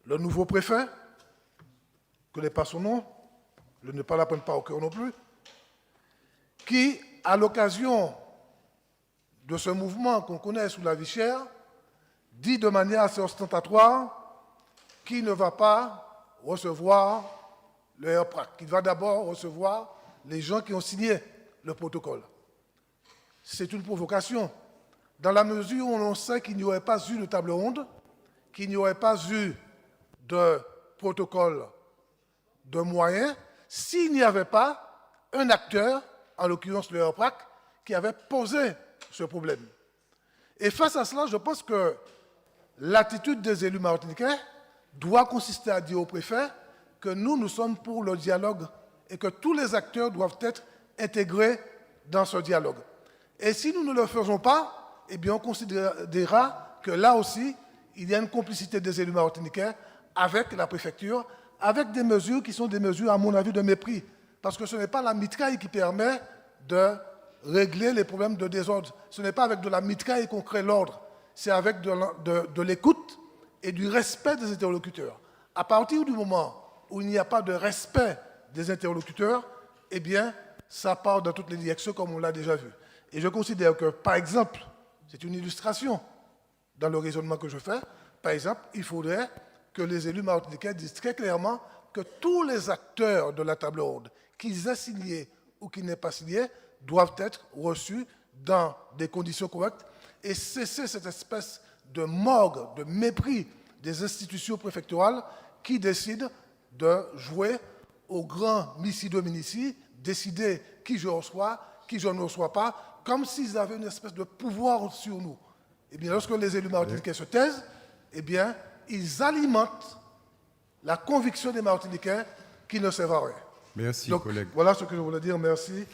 le nouveau préfet, je ne connais pas son nom, je ne pas la prendre pas au cœur non plus, qui, à l'occasion de ce mouvement qu'on connaît sous la vie chère, dit de manière assez ostentatoire qu'il ne va pas recevoir le RPRAC, qu'il va d'abord recevoir les gens qui ont signé le protocole. C'est une provocation, dans la mesure où on sait qu'il n'y aurait pas eu de table ronde, qu'il n'y aurait pas eu de protocole de moyens, s'il n'y avait pas un acteur, en l'occurrence le RPRAC, qui avait posé ce problème. Et face à cela, je pense que l'attitude des élus martiniquais doit consister à dire au préfet que nous sommes pour le dialogue et que tous les acteurs doivent être intégrés dans ce dialogue. Et si nous ne le faisons pas, eh bien on considérera que là aussi, il y a une complicité des élus martiniquais avec la préfecture, avec des mesures qui sont des mesures, à mon avis, de mépris. Parce que ce n'est pas la mitraille qui permet de régler les problèmes de désordre. Ce n'est pas avec de la mitraille qu'on crée l'ordre. C'est avec de l'écoute et du respect des interlocuteurs. À partir du moment où il n'y a pas de respect des interlocuteurs, eh bien, ça part dans toutes les directions, comme on l'a déjà vu. Et je considère que, par exemple, c'est une illustration dans le raisonnement que je fais, par exemple, il faudrait que les élus martiniquais disent très clairement que tous les acteurs de la table ronde, qu'ils aient signé ou qu'ils n'aient pas signé, doivent être reçus dans des conditions correctes et cesser cette espèce de morgue, de mépris des institutions préfectorales qui décident de jouer au grand Missi Dominici, décider qui je reçois, qui je ne reçois pas, comme s'ils avaient une espèce de pouvoir sur nous. Eh bien, lorsque les élus martiniquais se taisent, eh bien, ils alimentent la conviction des Martiniquais qui ne servent à rien. Merci, Donc, collègue. voilà ce que je voulais dire. Merci.